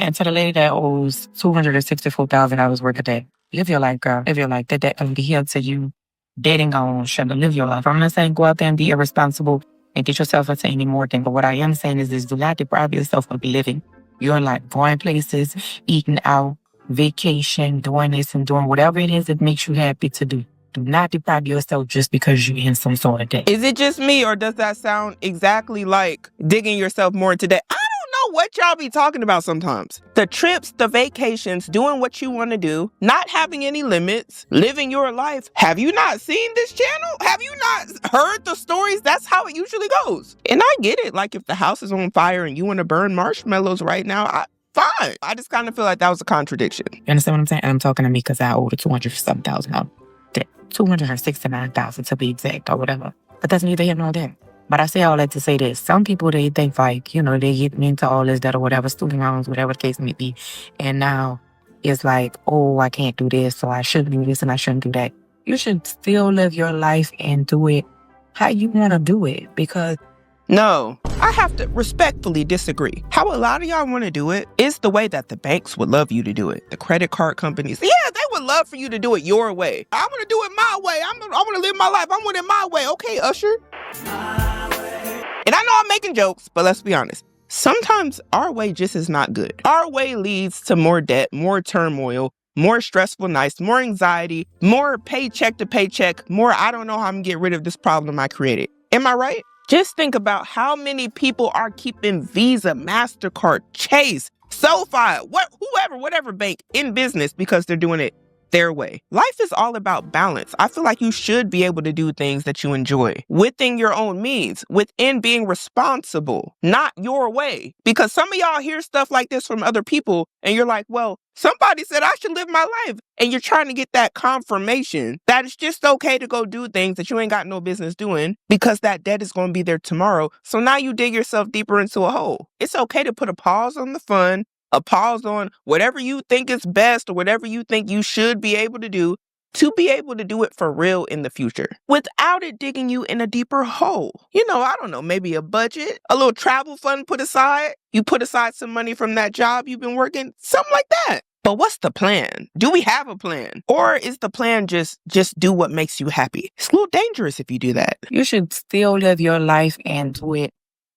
And to the lady that owes $264,000 worth of debt, live your life, girl. Live your life. That debt can be here to you dating on, shut up, live your life. I'm not saying go out there and be irresponsible and get yourself into any more thing. But what I am saying is this: do not deprive yourself of living your life, going places, eating out, vacation, doing this and doing whatever it is that makes you happy to do. Do not deprive yourself just because you're in some sort of debt. Is it just me, or does that sound exactly like digging yourself more into debt? I don't know what y'all be talking about sometimes. The trips, the vacations, doing what you want to do, not having any limits, living your life. Have you not seen this channel? Have you not heard the stories? That's how it usually goes. And I get it. Like if the house is on fire and you want to burn marshmallows right now, fine. I just kind of feel like that was a contradiction. You understand what I'm saying? And I'm talking to me because I owed $200,000. $269,000 to be exact, or whatever. But that's neither here nor there. But I say all that to say this: some people, they think like, you know, they get into all this, that, or whatever, student loans, whatever the case may be, and now it's like, oh, I can't do this, so I shouldn't do this and I shouldn't do that. You should still live your life and do it how you want to do it, because no, I have to respectfully disagree. How a lot of y'all want to do it is the way that the banks would love you to do it. The credit card companies, yeah, they would love for you to do it your way. I want to do it my way. I want to live my life. I want it my way. Okay, Usher. And I know I'm making jokes, but let's be honest. Sometimes our way just is not good. Our way leads to more debt, more turmoil, more stressful nights, more anxiety, more paycheck to paycheck, more I don't know how I'm going to get rid of this problem I created. Am I right? Just think about how many people are keeping Visa, MasterCard, Chase, SoFi, whatever bank in business because they're doing it their way. Life is all about balance. I feel like you should be able to do things that you enjoy within your own means, within being responsible, not your way. Because some of y'all hear stuff like this from other people and you're like, well, somebody said I should live my life. And you're trying to get that confirmation that it's just okay to go do things that you ain't got no business doing because that debt is going to be there tomorrow. So now you dig yourself deeper into a hole. It's okay to put a pause on the fun, a pause on whatever you think is best or whatever you think you should be able to do it for real in the future without it digging you in a deeper hole. You know, I don't know, maybe a budget, a little travel fund put aside. You put aside some money from that job you've been working, something like that. But what's the plan? Do we have a plan? Or is the plan just do what makes you happy? It's a little dangerous if you do that. You should still live your life and do it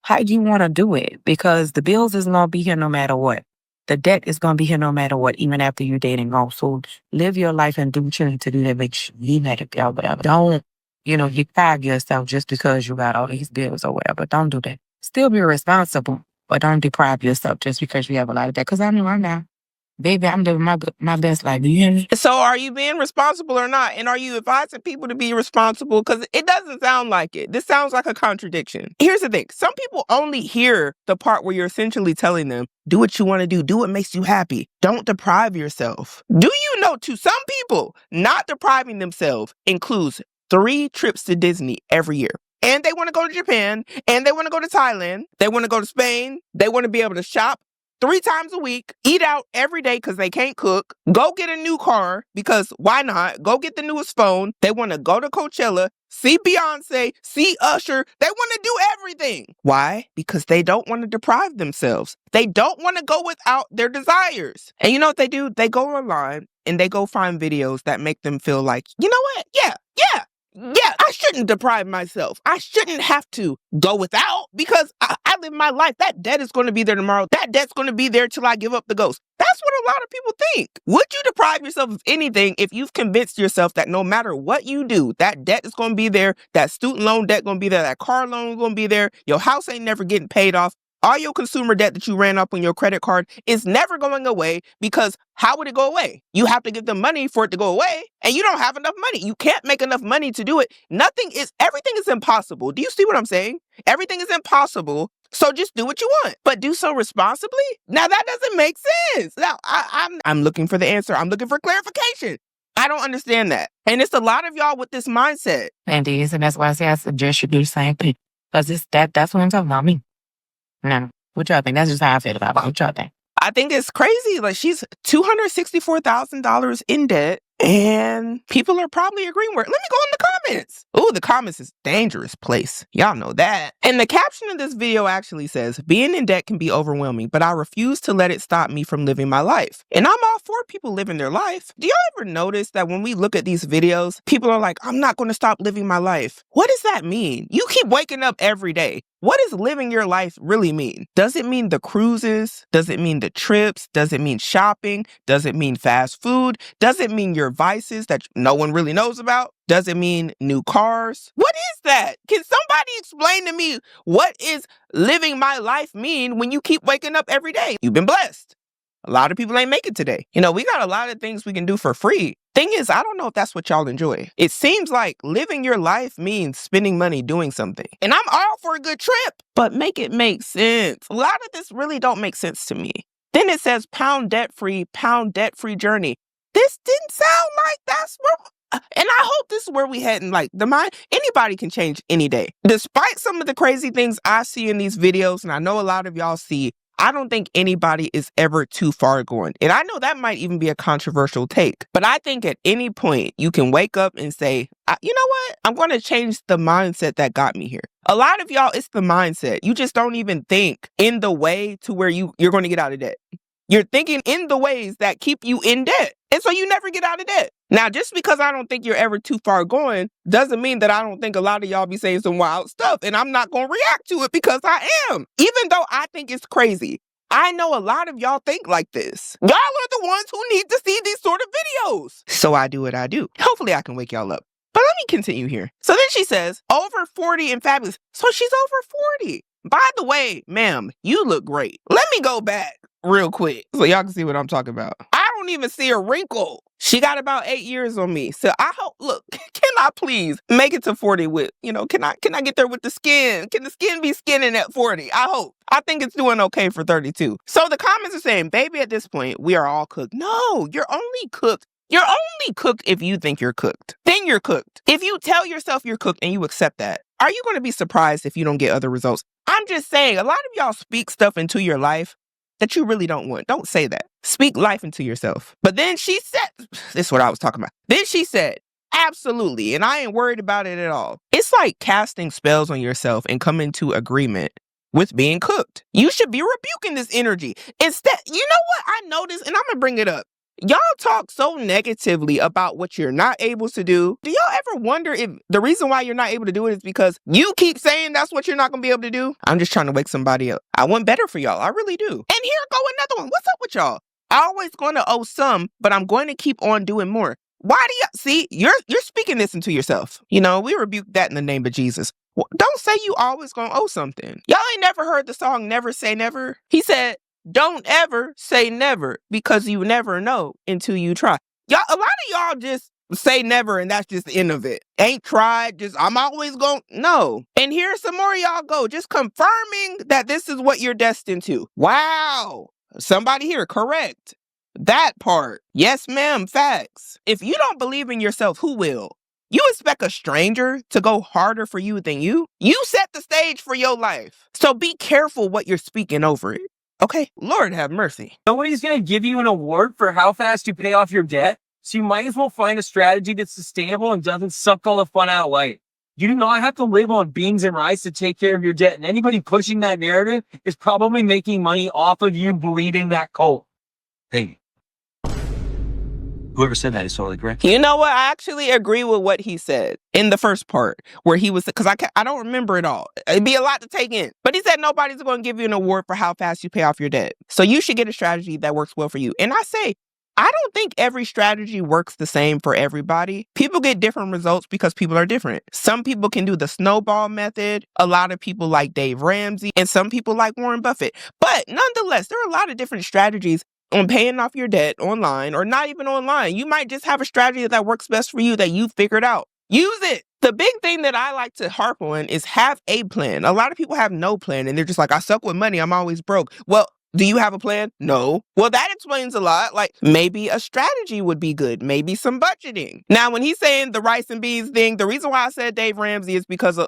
how you want to do it, because the bills is going to be here no matter what. The debt is going to be here no matter what, even after you're dating off. So live your life and do what you need to do that makes you happy or whatever. Don't, deprive yourself just because you got all these bills or whatever. Don't do that. Still be responsible, but don't deprive yourself just because you have a lot of debt. Because I know I'm now. Baby, I'm living my best life. So are you being responsible or not? And are you advising people to be responsible? Because it doesn't sound like it. This sounds like a contradiction. Here's the thing. Some people only hear the part where you're essentially telling them, do what you want to do what makes you happy. Don't deprive yourself. Do you know, to some people, not depriving themselves includes 3 trips to Disney every year. And they want to go to Japan, and they want to go to Thailand, they want to go to Spain, they want to be able to shop 3 times a week, eat out every day because they can't cook, go get a new car because why not? Go get the newest phone. They want to go to Coachella, see Beyonce, see Usher. They want to do everything. Why? Because they don't want to deprive themselves. They don't want to go without their desires. And you know what they do? They go online and they go find videos that make them feel like, you know what? Yeah, I shouldn't deprive myself. I shouldn't have to go without because I live my life. That debt is going to be there tomorrow. That debt's going to be there till I give up the ghost. That's what a lot of people think. Would you deprive yourself of anything if you've convinced yourself that no matter what you do, that debt is going to be there, that student loan debt going to be there, that car loan is going to be there, your house ain't never getting paid off, all your consumer debt that you ran up on your credit card is never going away because how would it go away? You have to give them money for it to go away and you don't have enough money. You can't make enough money to do it. Everything is impossible. Do you see what I'm saying? Everything is impossible. So just do what you want, but do so responsibly. Now that doesn't make sense. Now I'm looking for the answer. I'm looking for clarification. I don't understand that. And it's a lot of y'all with this mindset. And that's why I say I suggest you do the same thing. Because that's what I'm talking about, me. No. What y'all think? That's just how I feel about it. What y'all think? I think it's crazy. Like she's $264,000 in debt. And people are probably agreeing with it. Let me go in the comments. Ooh, the comments is a dangerous place. Y'all know that. And the caption of this video actually says, being in debt can be overwhelming, but I refuse to let it stop me from living my life. And I'm all for people living their life. Do y'all ever notice that when we look at these videos, people are like, I'm not going to stop living my life. What does that mean? You keep waking up every day. What does living your life really mean? Does it mean the cruises? Does it mean the trips? Does it mean shopping? Does it mean fast food? Does it mean your vices that no one really knows about? Does it mean new cars? What is that? Can somebody explain to me what is living my life mean when you keep waking up every day? You've been blessed. A lot of people ain't make it today. You know, we got a lot of things we can do for free. Thing is, I don't know if that's what y'all enjoy. It seems like living your life means spending money doing something. And I'm all for a good trip, but make it make sense. A lot of this really don't make sense to me. Then it says pound debt-free journey. This didn't sound like that's where, and I hope this is where we heading. Like the mind, anybody can change any day. Despite some of the crazy things I see in these videos, and I know a lot of y'all see, I don't think anybody is ever too far gone. And I know that might even be a controversial take, but I think at any point you can wake up and say, you know what? I'm going to change the mindset that got me here. A lot of y'all, it's the mindset. You just don't even think in the way to where you're going to get out of debt. You're thinking in the ways that keep you in debt. And so you never get out of debt. Now, just because I don't think you're ever too far going doesn't mean that I don't think a lot of y'all be saying some wild stuff and I'm not going to react to it because I am. Even though I think it's crazy. I know a lot of y'all think like this. Y'all are the ones who need to see these sort of videos. So I do what I do. Hopefully I can wake y'all up. But let me continue here. So then she says, over 40 and fabulous. So she's over 40. By the way, ma'am, you look great. Let me go back real quick so y'all can see what I'm talking about. I don't even see a wrinkle. She got about 8 years on me. So I hope, look, can I please make it to 40 with, can I get there with the skin? Can the skin be skinning at 40? I hope. I think it's doing okay for 32. So the comments are saying, baby, at this point, we are all cooked. No, you're only cooked. You're only cooked if you think you're cooked. Then you're cooked. If you tell yourself you're cooked and you accept that, are you going to be surprised if you don't get other results? I'm just saying, a lot of y'all speak stuff into your life that you really don't want. Don't say that. Speak life into yourself. But then she said, this is what I was talking about. Then she said, absolutely. And I ain't worried about it at all. It's like casting spells on yourself and coming to agreement with being cooked. You should be rebuking this energy. Instead, you know what I noticed? And I'm going to bring it up. Y'all talk so negatively about what you're not able to do. Do y'all ever wonder if the reason why you're not able to do it is because you keep saying that's what you're not going to be able to do? I'm just trying to wake somebody up. I want better for y'all. I really do. And here go another one. What's up with y'all? I always going to owe some, but I'm going to keep on doing more. Why do y'all see? You're speaking this into yourself. We rebuke that in the name of Jesus. Don't say you always going to owe something. Y'all ain't never heard the song Never Say Never? He said, don't ever say never because you never know until you try. Y'all, a lot of y'all just say never and that's just the end of it. Ain't tried, just I'm always going, no. And here's some more y'all go, just confirming that this is what you're destined to. Wow. Somebody here, correct. That part. Yes, ma'am, facts. If you don't believe in yourself, who will? You expect a stranger to go harder for you than you? You set the stage for your life. So be careful what you're speaking over it. Okay, Lord have mercy. Nobody's going to give you an award for how fast you pay off your debt, so you might as well find a strategy that's sustainable and doesn't suck all the fun out of life. You do not have to live on beans and rice to take care of your debt, and anybody pushing that narrative is probably making money off of you believing that cult. Hey, whoever said that is totally correct. You know what? I actually agree with what he said in the first part where he was, because I don't remember it all. It'd be a lot to take in. But he said nobody's going to give you an award for how fast you pay off your debt. So you should get a strategy that works well for you. And I say, I don't think every strategy works the same for everybody. People get different results because people are different. Some people can do the snowball method. A lot of people like Dave Ramsey, and some people like Warren Buffett. But nonetheless, there are a lot of different strategies on paying off your debt online or not even online. You might just have a strategy that works best for you that you figured out. Use it. The big thing that I like to harp on is have a plan. A lot of people have no plan and they're just like, I suck with money. I'm always broke. Well, do you have a plan? No. Well, that explains a lot. Like maybe a strategy would be good. Maybe some budgeting. Now, when he's saying the rice and beans thing, the reason why I said Dave Ramsey is because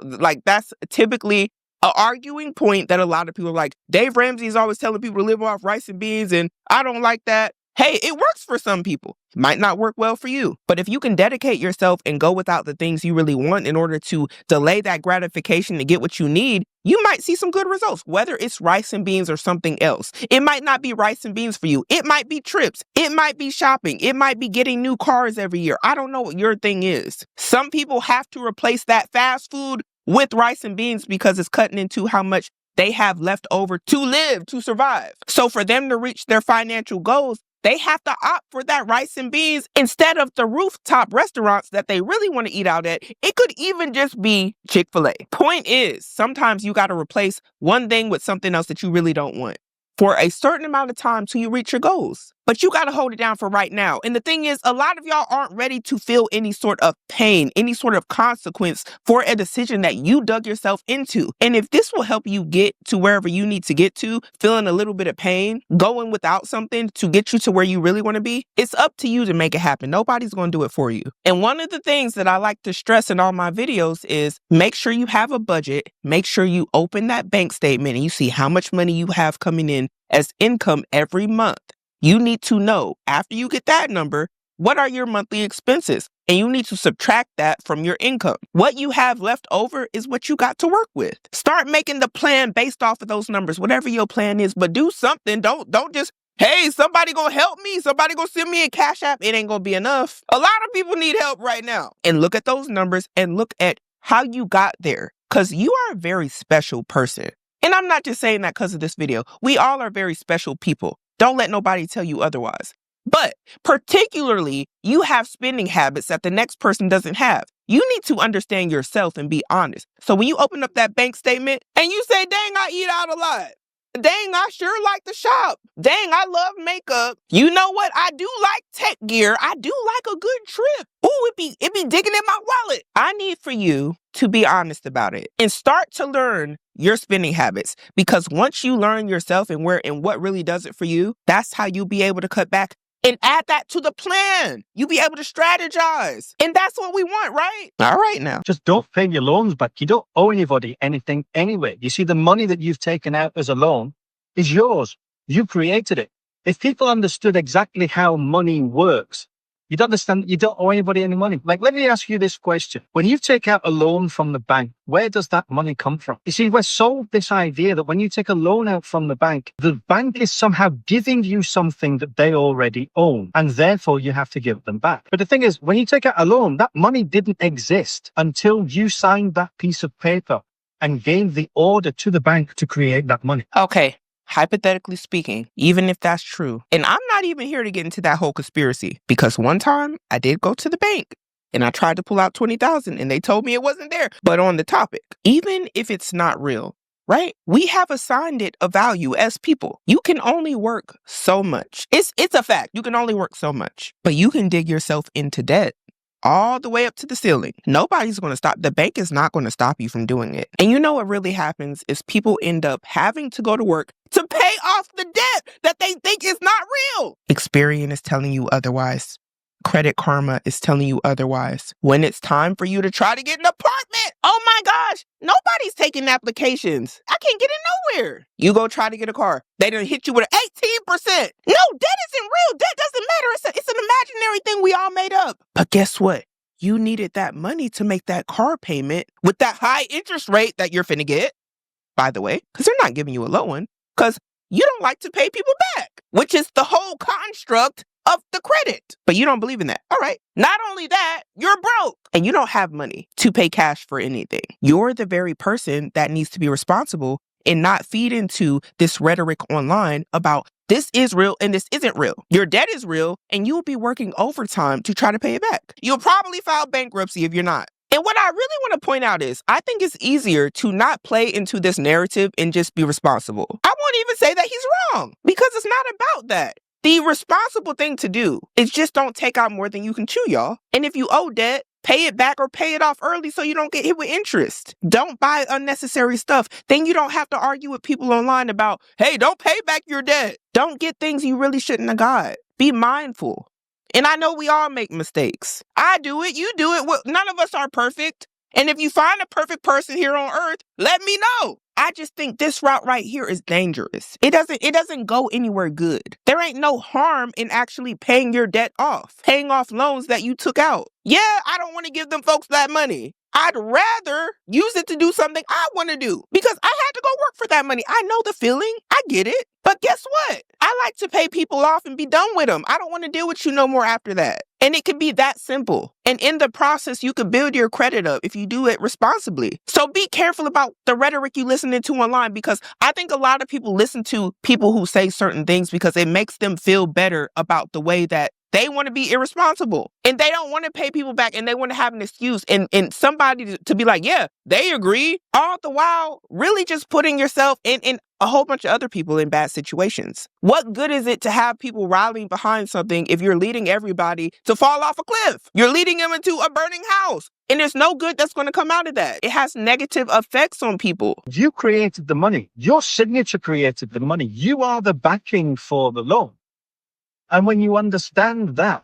that's typically an arguing point that a lot of people are like, Dave Ramsey is always telling people to live off rice and beans, and I don't like that. Hey, it works for some people. It might not work well for you. But if you can dedicate yourself and go without the things you really want in order to delay that gratification to get what you need, you might see some good results, whether it's rice and beans or something else. It might not be rice and beans for you. It might be trips. It might be shopping. It might be getting new cars every year. I don't know what your thing is. Some people have to replace that fast food with rice and beans because it's cutting into how much they have left over to live, to survive. So for them to reach their financial goals, they have to opt for that rice and beans instead of the rooftop restaurants that they really want to eat out at. It could even just be Chick-fil-A. Point is, sometimes you got to replace one thing with something else that you really don't want for a certain amount of time till you reach your goals. But you got to hold it down for right now. And the thing is, a lot of y'all aren't ready to feel any sort of pain, any sort of consequence for a decision that you dug yourself into. And if this will help you get to wherever you need to get to, feeling a little bit of pain, going without something to get you to where you really want to be, it's up to you to make it happen. Nobody's going to do it for you. And one of the things that I like to stress in all my videos is make sure you have a budget. Make sure you open that bank statement and you see how much money you have coming in as income every month. You need to know, after you get that number, what are your monthly expenses? And you need to subtract that from your income. What you have left over is what you got to work with. Start making the plan based off of those numbers, whatever your plan is, but do something. Don't just, hey, somebody gonna help me. Somebody gonna send me a Cash App. It ain't gonna be enough. A lot of people need help right now. And look at those numbers and look at how you got there, because you are a very special person. And I'm not just saying that because of this video. We all are very special people. Don't let nobody tell you otherwise. But particularly, you have spending habits that the next person doesn't have. You need to understand yourself and be honest. So when you open up that bank statement and you say, dang, I eat out a lot. Dang, I sure like to shop. Dang, I love makeup. You know what? I do like tech gear. I do like a good trip. Ooh, it be digging in my wallet. I need for you to be honest about it and start to learn your spending habits, because once you learn yourself and where and what really does it for you, that's how you'll be able to cut back and add that to the plan. You'll be able to strategize. And that's what we want, right? All right now. Just don't pay your loans back. You don't owe anybody anything anyway. You see, the money that you've taken out as a loan is yours. You created it. If people understood exactly how money works, you'd understand that you don't owe anybody any money. Like, let me ask you this question. When you take out a loan from the bank, where does that money come from? You see, we're sold this idea that when you take a loan out from the bank is somehow giving you something that they already own, and therefore you have to give them back. But the thing is, when you take out a loan, that money didn't exist until you signed that piece of paper and gave the order to the bank to create that money. Okay. Hypothetically speaking, even if that's true, and I'm not even here to get into that whole conspiracy, because one time I did go to the bank and I tried to pull out $20,000 and they told me it wasn't there. But on the topic, even if it's not real, right? We have assigned it a value as people. You can only work so much. It's a fact. You can only work so much, but you can dig yourself into debt all the way up to the ceiling. Nobody's going to stop. The bank is not going to stop you from doing it. And you know what really happens is people end up having to go to work to pay off the debt that they think is not real. Experian is telling you otherwise. Credit Karma is telling you otherwise. When it's time for you to try to get an apartment, oh my gosh, nobody's taking applications. I can't get in nowhere. You go try to get a car. They done hit you with an 18%. No, debt isn't real. Debt doesn't matter. It's an imaginary thing we all made up. But guess what? You needed that money to make that car payment with that high interest rate that you're finna get, by the way, because they're not giving you a low one, because you don't like to pay people back, which is the whole construct of the credit. But you don't believe in that. All right. Not only that, you're broke and you don't have money to pay cash for anything. You're the very person that needs to be responsible and not feed into this rhetoric online about this is real and this isn't real. Your debt is real and you'll be working overtime to try to pay it back. You'll probably file bankruptcy if you're not. And what I really want to point out is I think it's easier to not play into this narrative and just be responsible. I won't even say that he's wrong, because it's not about that. The responsible thing to do is just don't take out more than you can chew, y'all. And if you owe debt, pay it back or pay it off early so you don't get hit with interest. Don't buy unnecessary stuff. Then you don't have to argue with people online about, hey, don't pay back your debt. Don't get things you really shouldn't have got. Be mindful. And I know we all make mistakes. I do it. You do it. None of us are perfect. And if you find a perfect person here on earth, let me know. I just think this route right here is dangerous. It doesn't go anywhere good. There ain't no harm in actually paying your debt off, paying off loans that you took out. Yeah, I don't want to give them folks that money. I'd rather use it to do something I want to do because I had to go work for that money. I know the feeling. I get it. But guess what? I like to pay people off and be done with them. I don't want to deal with you no more after that. And it could be that simple. And in the process, you could build your credit up if you do it responsibly. So be careful about the rhetoric you listening to online, because I think a lot of people listen to people who say certain things because it makes them feel better about the way that they want to be irresponsible and they don't want to pay people back and they want to have an excuse and somebody to be like, yeah, they agree. All the while really just putting yourself in a whole bunch of other people in bad situations. What good is it to have people rallying behind something if you're leading everybody to fall off a cliff? You're leading them into a burning house. And there's no good that's going to come out of that. It has negative effects on people. You created the money. Your signature created the money. You are the backing for the loan. And when you understand that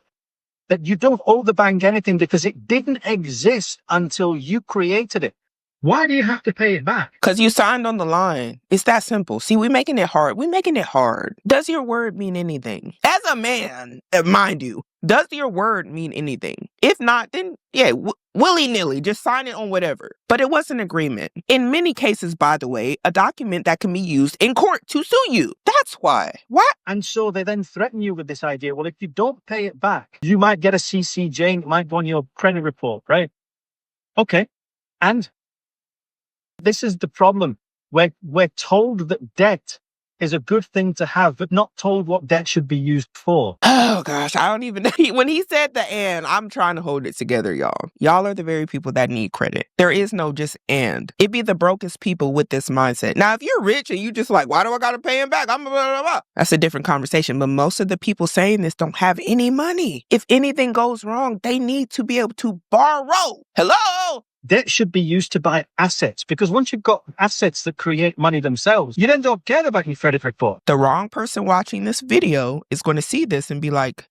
you don't owe the bank anything because it didn't exist until you created it, why do you have to pay it back? Because you signed on the line. It's that simple. See, we're making it hard. We're making it hard. Does your word mean anything? As a man, mind you, does your word mean anything? If not, then yeah, willy-nilly, just sign it on whatever. But it was an agreement. In many cases, by the way, a document that can be used in court to sue you. That's why. What? And so they then threaten you with this idea, well, if you don't pay it back, you might get a CCJ, it might go on your credit report, right? Okay. And this is the problem. We're told that debt is a good thing to have, but not told what debt should be used for. Oh gosh, I don't even know. When he said the and, I'm trying to hold it together, y'all. Y'all are the very people that need credit. There is no just and. It be the brokest people with this mindset. Now, if you're rich and you just like, why do I gotta pay him back? I'm blah, blah, blah. That's a different conversation. But most of the people saying this don't have any money. If anything goes wrong, they need to be able to borrow. Hello? Debt should be used to buy assets, because once you've got assets that create money themselves, you then don't care about your credit report. The wrong person watching this video is going to see this and be like,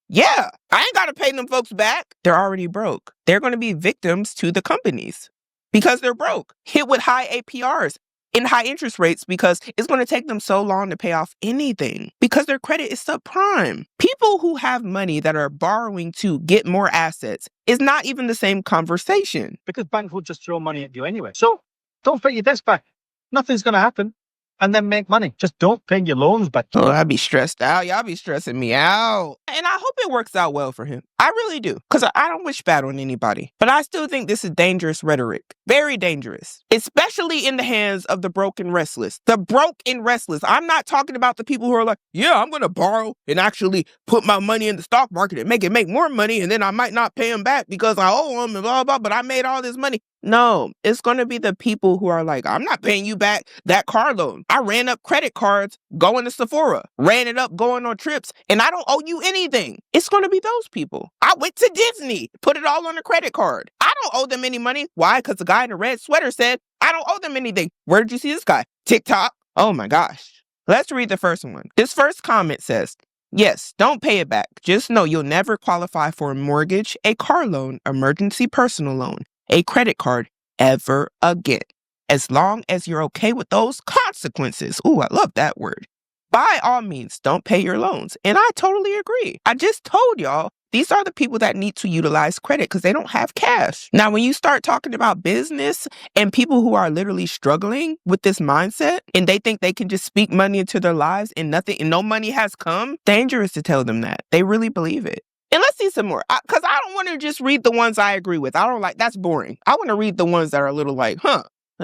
yeah, I ain't got to pay them folks back. They're already broke. They're going to be victims to the companies because they're broke, hit with high APRs and high interest rates because it's going to take them so long to pay off anything because their credit is subprime. People who have money that are borrowing to get more assets is not even the same conversation. Because banks will just throw money at you anyway. So don't pay your debts back. Nothing's going to happen. And then make money. Just don't pay your loans back. Oh, I'd be stressed out. Y'all be stressing me out. And I hope it works out well for him. I really do. Because I don't wish bad on anybody. But I still think this is dangerous rhetoric. Very dangerous. Especially in the hands of the broke and restless. The broke and restless. I'm not talking about the people who are like, yeah, I'm going to borrow and actually put my money in the stock market and make more money. And then I might not pay them back because I owe them and blah, blah, but I made all this money. No, it's going to be the people who are like, I'm not paying you back that car loan. I ran up credit cards going to Sephora, ran it up going on trips, and I don't owe you anything. It's going to be those people. I went to Disney, put it all on a credit card. I don't owe them any money. Why? Because the guy in the red sweater said, I don't owe them anything. Where did you see this guy? TikTok. Oh my gosh. Let's read the first one. This first comment says, yes, don't pay it back. Just know you'll never qualify for a mortgage, a car loan, emergency personal loan, a credit card ever again, as long as you're okay with those consequences. Ooh, I love that word. By all means, don't pay your loans. And I totally agree. I just told y'all, these are the people that need to utilize credit because they don't have cash. Now, when you start talking about business and people who are literally struggling with this mindset and they think they can just speak money into their lives and nothing and no money has come, dangerous to tell them that. They really believe it. And let's see some more, because I don't want to just read the ones I agree with. I don't like, that's boring. I want to read the ones that are a little like,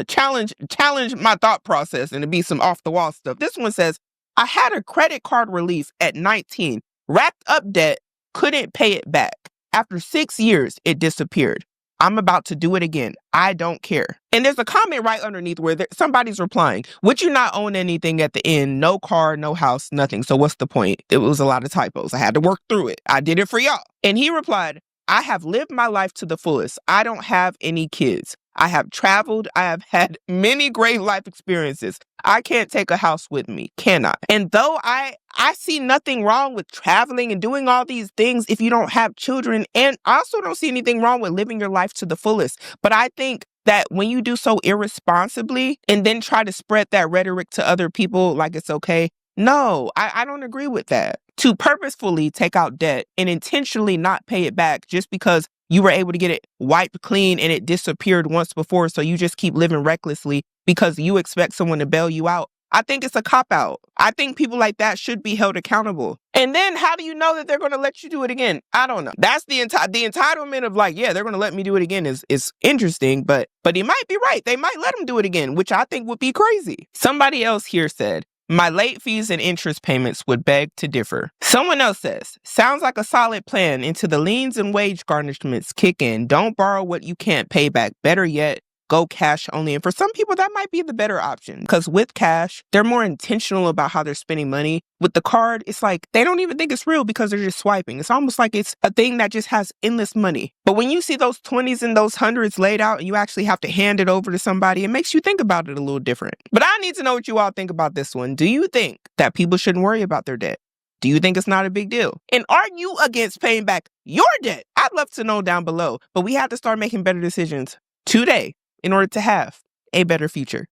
challenge my thought process and to be some off the wall stuff. This one says, I had a credit card relief at 19, racked up debt, couldn't pay it back. After 6 years, it disappeared. I'm about to do it again. I don't care. And there's a comment right underneath where somebody's replying, would you not own anything at the end? No car, no house, nothing. So what's the point? It was a lot of typos. I had to work through it. I did it for y'all. And he replied, I have lived my life to the fullest. I don't have any kids. I have traveled. I have had many great life experiences. I can't take a house with me, can I? And though I see nothing wrong with traveling and doing all these things if you don't have children, and I also don't see anything wrong with living your life to the fullest. But I think that when you do so irresponsibly and then try to spread that rhetoric to other people like it's okay, no, I don't agree with that. To purposefully take out debt and intentionally not pay it back just because you were able to get it wiped clean and it disappeared once before, so you just keep living recklessly because you expect someone to bail you out. I think it's a cop-out. I think people like that should be held accountable. And then how do you know that they're going to let you do it again? I don't know. That's the entitlement of like, yeah, they're going to let me do it again is interesting, but he might be right. They might let him do it again, which I think would be crazy. Somebody else here said, my late fees and interest payments would beg to differ. Someone else says, sounds like a solid plan until the liens and wage garnishments kick in. Don't borrow what you can't pay back. Better yet, go cash only. And for some people, that might be the better option because with cash, they're more intentional about how they're spending money. With the card, it's like they don't even think it's real because they're just swiping. It's almost like it's a thing that just has endless money. But when you see those 20s and those 100s laid out and you actually have to hand it over to somebody, it makes you think about it a little different. But I need to know what you all think about this one. Do you think that people shouldn't worry about their debt? Do you think it's not a big deal? And are you against paying back your debt? I'd love to know down below. But we have to start making better decisions today in order to have a better future.